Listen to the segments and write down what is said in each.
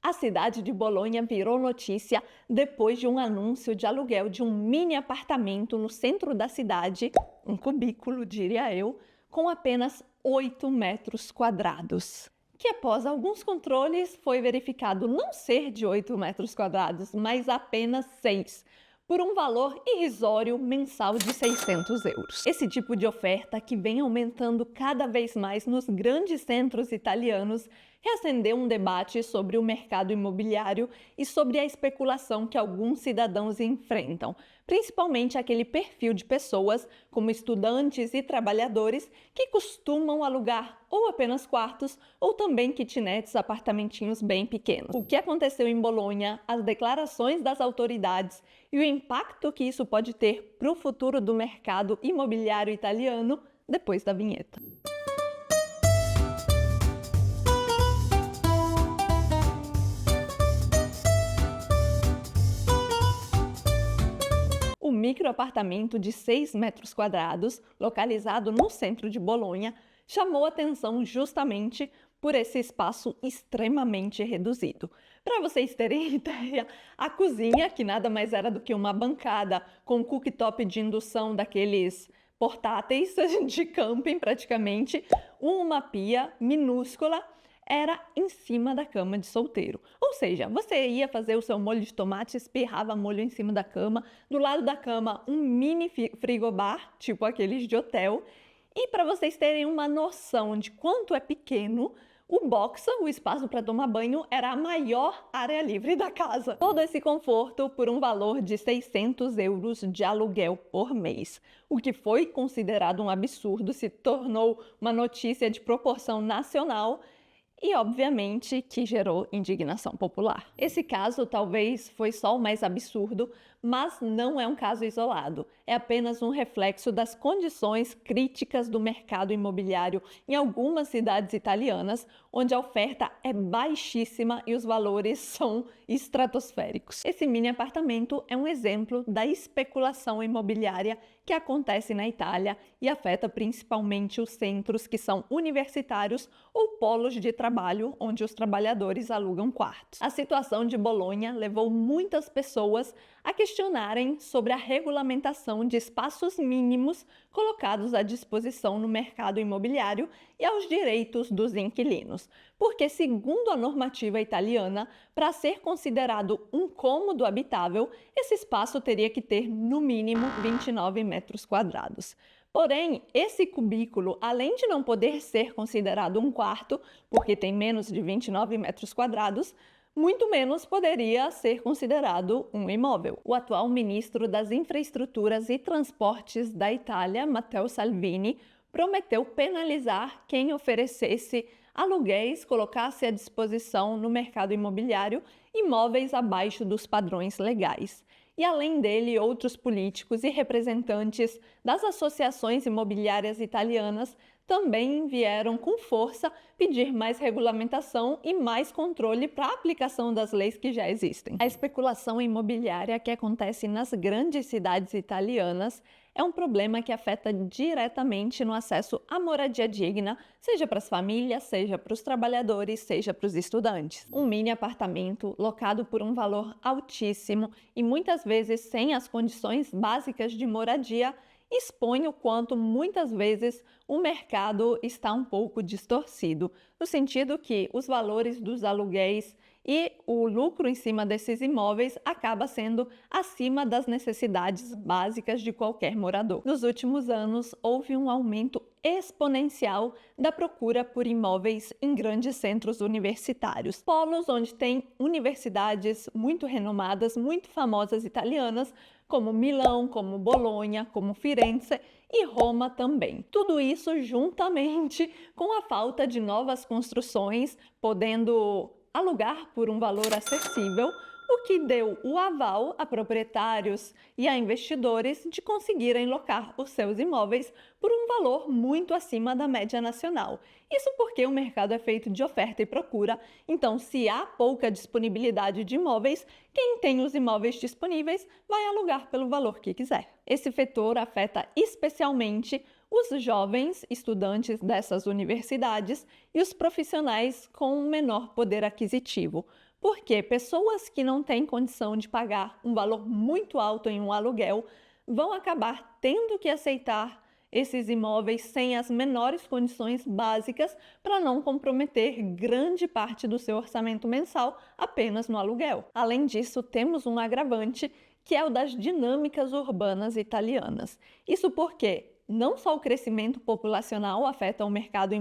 A cidade de Bolonha virou notícia depois de um anúncio de aluguel de um mini apartamento no centro da cidade, um cubículo, diria eu, com apenas 8 metros quadrados. Que após alguns controles foi verificado não ser de 8 metros quadrados, mas apenas 6, por um valor irrisório mensal de 600 euros. Esse tipo de oferta, que vem aumentando cada vez mais nos grandes centros italianos, reacendeu um debate sobre o mercado imobiliário e sobre a especulação que alguns cidadãos enfrentam, principalmente aquele perfil de pessoas, como estudantes e trabalhadores, que costumam alugar ou apenas quartos ou também kitnets, apartamentinhos bem pequenos. O que aconteceu em Bolonha, as declarações das autoridades e o impacto que isso pode ter para o futuro do mercado imobiliário italiano, depois da vinheta. O microapartamento de 6 metros quadrados, localizado no centro de Bolonha, chamou atenção justamente por esse espaço extremamente reduzido. Para vocês terem ideia, a cozinha, que nada mais era do que uma bancada com cooktop de indução daqueles portáteis de camping praticamente, uma pia minúscula, era em cima da cama de solteiro. Ou seja, você ia fazer o seu molho de tomate, espirrava molho em cima da cama, do lado da cama um mini frigobar, tipo aqueles de hotel. E para vocês terem uma noção de quanto é pequeno, o box, o espaço para tomar banho, era a maior área livre da casa. Todo esse conforto por um valor de 600 euros de aluguel por mês. O que foi considerado um absurdo, se tornou uma notícia de proporção nacional e, obviamente, que gerou indignação popular. Esse caso talvez foi só o mais absurdo, mas não é um caso isolado. É apenas um reflexo das condições críticas do mercado imobiliário em algumas cidades italianas, onde a oferta é baixíssima e os valores são estratosféricos. Esse mini apartamento é um exemplo da especulação imobiliária que acontece na Itália e afeta principalmente os centros que são universitários ou polos de trabalho, onde os trabalhadores alugam quartos. A situação de Bolonha levou muitas pessoas a questionarem sobre a regulamentação de espaços mínimos colocados à disposição no mercado imobiliário e aos direitos dos inquilinos. Porque, segundo a normativa italiana, para ser considerado um cômodo habitável, esse espaço teria que ter, no mínimo, 29 metros quadrados. Porém, esse cubículo, além de não poder ser considerado um quarto, porque tem menos de 29 metros quadrados, muito menos poderia ser considerado um imóvel. O atual ministro das Infraestruturas e Transportes da Itália, Matteo Salvini, prometeu penalizar quem oferecesse aluguéis, colocasse à disposição no mercado imobiliário imóveis abaixo dos padrões legais. E além dele, outros políticos e representantes das associações imobiliárias italianas também vieram com força pedir mais regulamentação e mais controle para a aplicação das leis que já existem. A especulação imobiliária que acontece nas grandes cidades italianas é um problema que afeta diretamente no acesso à moradia digna, seja para as famílias, seja para os trabalhadores, seja para os estudantes. Um mini apartamento locado por um valor altíssimo e muitas vezes sem as condições básicas de moradia expõe o quanto muitas vezes o mercado está um pouco distorcido, no sentido que os valores dos aluguéis e o lucro em cima desses imóveis acaba sendo acima das necessidades básicas de qualquer morador. Nos últimos anos, houve um aumento exponencial da procura por imóveis em grandes centros universitários, polos onde tem universidades muito renomadas, muito famosas italianas, como Milão, como Bolonha, como Firenze e Roma também. Tudo isso juntamente com a falta de novas construções, podendo alugar por um valor acessível, o que deu o aval a proprietários e a investidores de conseguirem locar os seus imóveis por um valor muito acima da média nacional. Isso porque o mercado é feito de oferta e procura, então se há pouca disponibilidade de imóveis, quem tem os imóveis disponíveis vai alugar pelo valor que quiser. Esse fator afeta especialmente os jovens estudantes dessas universidades e os profissionais com menor poder aquisitivo, Porque pessoas que não têm condição de pagar um valor muito alto em um aluguel vão acabar tendo que aceitar esses imóveis sem as menores condições básicas para não comprometer grande parte do seu orçamento mensal apenas no aluguel. Além disso, temos um agravante que é o das dinâmicas urbanas italianas. Isso porque não só o crescimento populacional afeta o mercado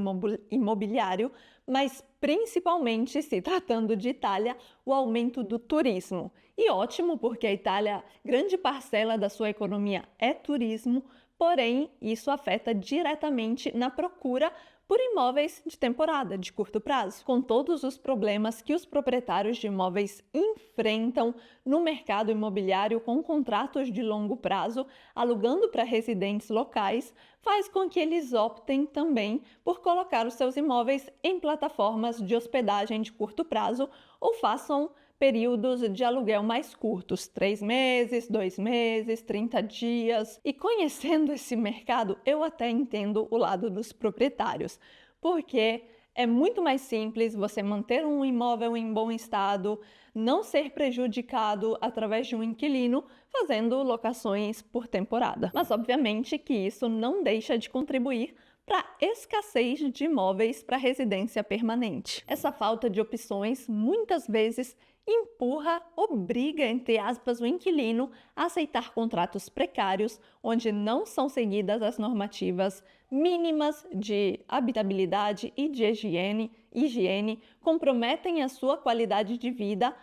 imobiliário, mas principalmente, se tratando de Itália, o aumento do turismo. E ótimo, porque a Itália, grande parcela da sua economia é turismo, porém, isso afeta diretamente na procura por imóveis de temporada, de curto prazo, com todos os problemas que os proprietários de imóveis enfrentam no mercado imobiliário com contratos de longo prazo, alugando para residentes locais, faz com que eles optem também por colocar os seus imóveis em plataformas de hospedagem de curto prazo ou façam períodos de aluguel mais curtos, 3 meses, 2 meses, 30 dias. E conhecendo esse mercado, eu até entendo o lado dos proprietários, porque é muito mais simples você manter um imóvel em bom estado, não ser prejudicado através de um inquilino, fazendo locações por temporada. Mas obviamente que isso não deixa de contribuir para a escassez de imóveis para residência permanente. Essa falta de opções muitas vezes obriga, entre aspas, o inquilino a aceitar contratos precários, onde não são seguidas as normativas mínimas de habitabilidade e de higiene, comprometem a sua qualidade de vida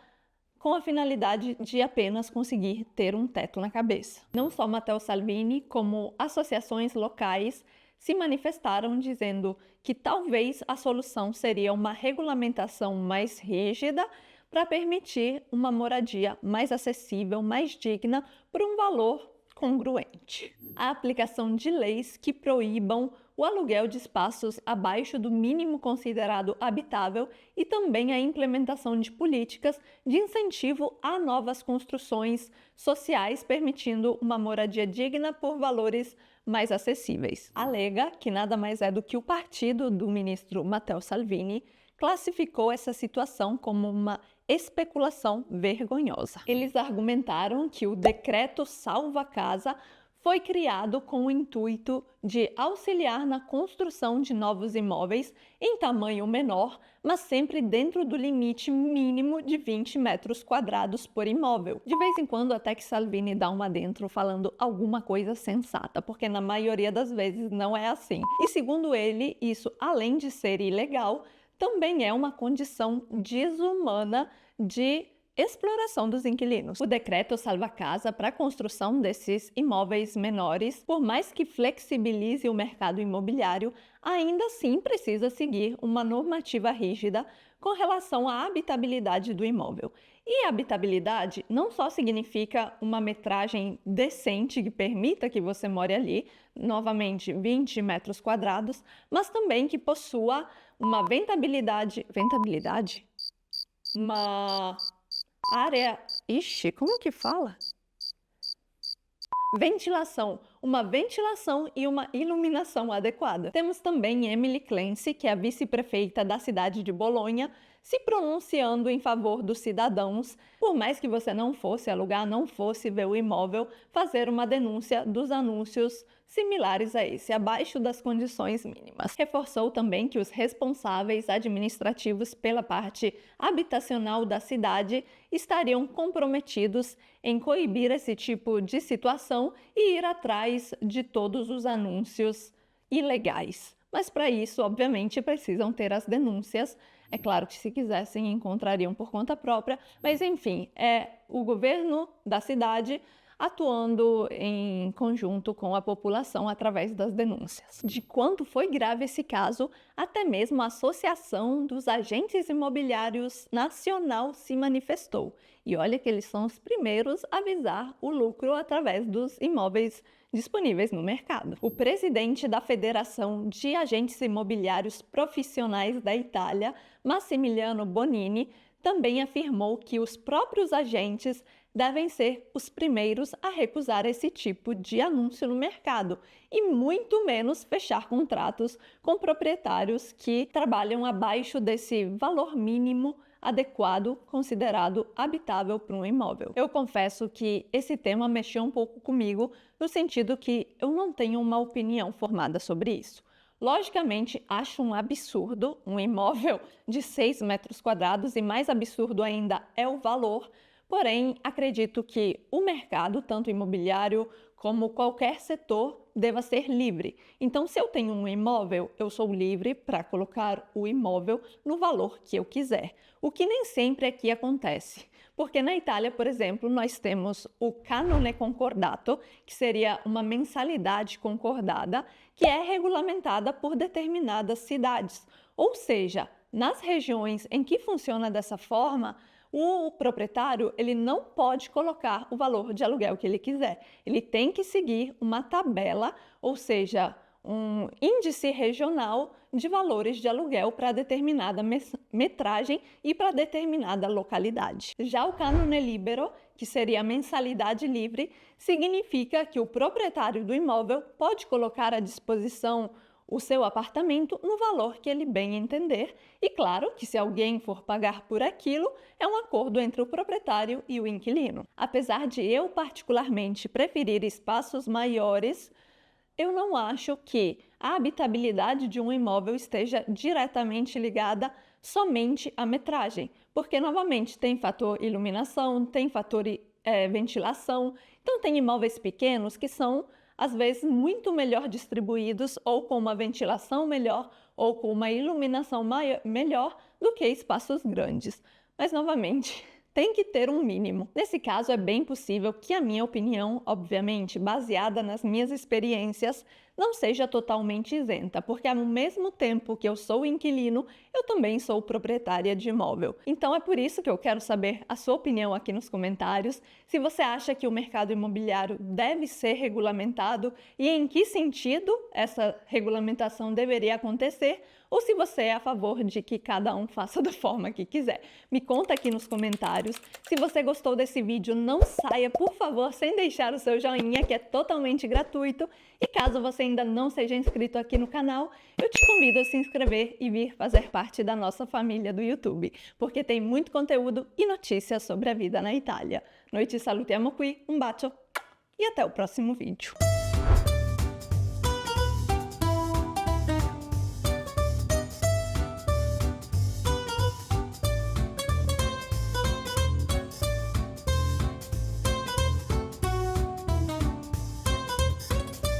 com a finalidade de apenas conseguir ter um teto na cabeça. Não só Matteo Salvini, como associações locais se manifestaram dizendo que talvez a solução seria uma regulamentação mais rígida para permitir uma moradia mais acessível, mais digna, por um valor congruente. A aplicação de leis que proíbam o aluguel de espaços abaixo do mínimo considerado habitável e também a implementação de políticas de incentivo a novas construções sociais, permitindo uma moradia digna por valores mais acessíveis. Alega que nada mais é do que o partido do ministro Matteo Salvini classificou essa situação como uma especulação vergonhosa. Eles argumentaram que o decreto Salva Casa foi criado com o intuito de auxiliar na construção de novos imóveis em tamanho menor, mas sempre dentro do limite mínimo de 20 metros quadrados por imóvel. De vez em quando até que Salvini dá uma dentro falando alguma coisa sensata, porque na maioria das vezes não é assim. E segundo ele, isso além de ser ilegal, também é uma condição desumana de exploração dos inquilinos. O decreto Salva Casa para a construção desses imóveis menores, por mais que flexibilize o mercado imobiliário, ainda assim precisa seguir uma normativa rígida com relação à habitabilidade do imóvel. E habitabilidade não só significa uma metragem decente que permita que você more ali, novamente 20 metros quadrados, mas também que possua uma uma área, como que fala? Ventilação, uma ventilação e uma iluminação adequada. Temos também Emily Clancy, que é a vice-prefeita da cidade de Bolonha, se pronunciando em favor dos cidadãos, por mais que você não fosse alugar, não fosse ver o imóvel, fazer uma denúncia dos anúncios similares a esse, abaixo das condições mínimas. Reforçou também que os responsáveis administrativos pela parte habitacional da cidade estariam comprometidos em coibir esse tipo de situação e ir atrás de todos os anúncios ilegais. Mas para isso, obviamente, precisam ter as denúncias. É claro que se quisessem, encontrariam por conta própria, mas enfim, é o governo da cidade atuando em conjunto com a população através das denúncias. De quanto foi grave esse caso, até mesmo a Associação dos Agentes Imobiliários Nacional se manifestou. E olha que eles são os primeiros a avisar o lucro através dos imóveis disponíveis no mercado. O presidente da Federação de Agentes Imobiliários Profissionais da Itália, Massimiliano Bonini, também afirmou que os próprios agentes devem ser os primeiros a recusar esse tipo de anúncio no mercado e muito menos fechar contratos com proprietários que trabalham abaixo desse valor mínimo adequado, considerado habitável para um imóvel. Eu confesso que esse tema mexeu um pouco comigo, no sentido que eu não tenho uma opinião formada sobre isso. Logicamente, acho um absurdo um imóvel de 6 metros quadrados e mais absurdo ainda é o valor, porém, acredito que o mercado, tanto imobiliário como qualquer setor, deva ser livre. Então, se eu tenho um imóvel, eu sou livre para colocar o imóvel no valor que eu quiser, o que nem sempre aqui acontece. Porque na Itália, por exemplo, nós temos o canone concordato, que seria uma mensalidade concordada, que é regulamentada por determinadas cidades. Ou seja, nas regiões em que funciona dessa forma, o proprietário ele não pode colocar o valor de aluguel que ele quiser. Ele tem que seguir uma tabela, ou seja, um índice regional de valores de aluguel para determinada metragem e para determinada localidade. Já o canone libero, que seria a mensalidade livre, significa que o proprietário do imóvel pode colocar à disposição o seu apartamento no valor que ele bem entender e claro que se alguém for pagar por aquilo, é um acordo entre o proprietário e o inquilino. Apesar de eu particularmente preferir espaços maiores, eu não acho que a habitabilidade de um imóvel esteja diretamente ligada somente à metragem, porque novamente tem fator iluminação, tem fator ventilação, então tem imóveis pequenos que são às vezes muito melhor distribuídos ou com uma ventilação melhor ou com uma iluminação melhor do que espaços grandes. Mas novamente, tem que ter um mínimo. Nesse caso, é bem possível que a minha opinião, obviamente baseada nas minhas experiências, não seja totalmente isenta, porque ao mesmo tempo que eu sou inquilino, eu também sou proprietária de imóvel. Então é por isso que eu quero saber a sua opinião aqui nos comentários, se você acha que o mercado imobiliário deve ser regulamentado e em que sentido essa regulamentação deveria acontecer, ou se você é a favor de que cada um faça da forma que quiser. Me conta aqui nos comentários. Se você gostou desse vídeo, não saia, por favor, sem deixar o seu joinha, que é totalmente gratuito. E caso você ainda não seja inscrito aqui no canal, eu te convido a se inscrever e vir fazer parte da nossa família do YouTube, porque tem muito conteúdo e notícias sobre a vida na Itália. Noite salute amo qui, um bacio e até o próximo vídeo.